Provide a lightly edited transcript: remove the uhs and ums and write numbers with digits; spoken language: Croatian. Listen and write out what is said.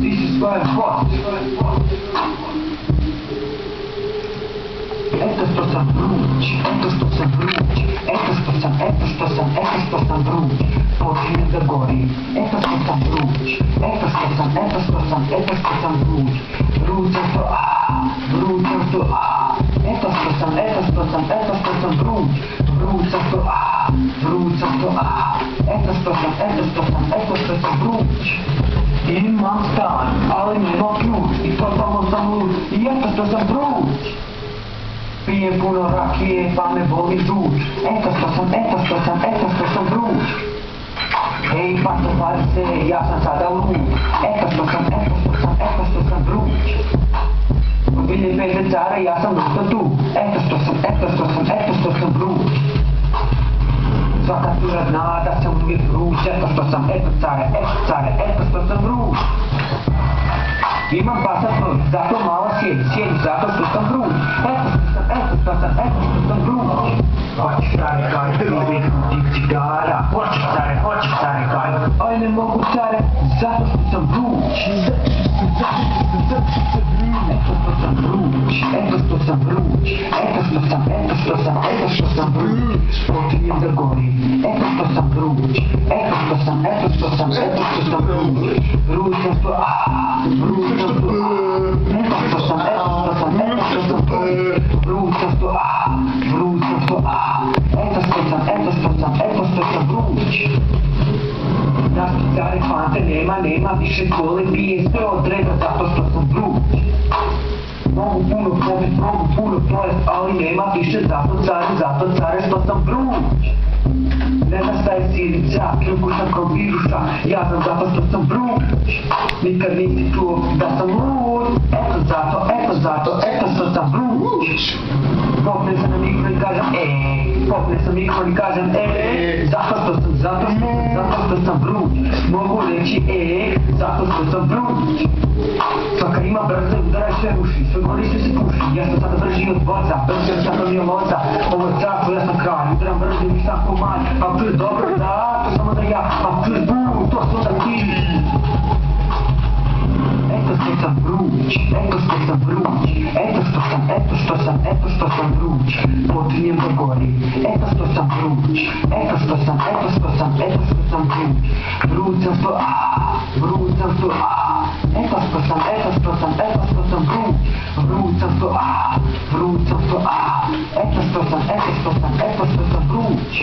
This is what I want. Это что за вруч, это что за вруч, это что за вруч, почне да гори, это что за вруч, это что за вруч, вручето вручето это что за вруч, вручето это что за вруч. Imam stan, ali nema ključ i totalno sam lud, i eto što sam vruć. Pijem puno rakije pa me boli žuč, eto što sam vruć. Ej pa to se, ja sam sada lud, eto što sam vruć. Bili pedecare, ja sam dosta tu, eto što sam vruć. Svaka cura zna da sam uvijek vruć, eto što sam vruć. Imam pasatno, zato malo sjedi, zato što sam vruć. Eto što sam vruć. Hoćeš stare kaj, uvijek dik cigara. Hoćeš stare kaj, aj ne mogu stare, zato što sam vruć. Eto što sam vruć. Počinjem da gorim, eto što sam vruć. Vruć sam što, Nas stare fante nema više kole, pije sve od reda zato što sam vruć. Mogu puno popit, mogu puno pojest, ali nema više zato care što sam vruć. Ne nastaje sirica, kljuku sam krompiruša, ja znam zato što sam vruć. Nikad nisi čuo da sam lud, eto zato što sam vruć. Popne sam na mikrofon i kažem zato što sam vruć. Mogu reći zato što sam vruć. Svaka ima brzo udaraj sve uši, sve gori sve se puši. Ja sam sada brži od boca, brzo sam to nije loca. Ovo je carstvo, ja sam kralj, udaram brzo i sam pomanj. A tu je dobro, da, to samo da ja, a tu je bum, to smo da ti. Eto što sam vruć, počinjem da gori, eto što sam vruć, vruć sam što, vruć sam što, eto što sam vruć, eto što sam vruć.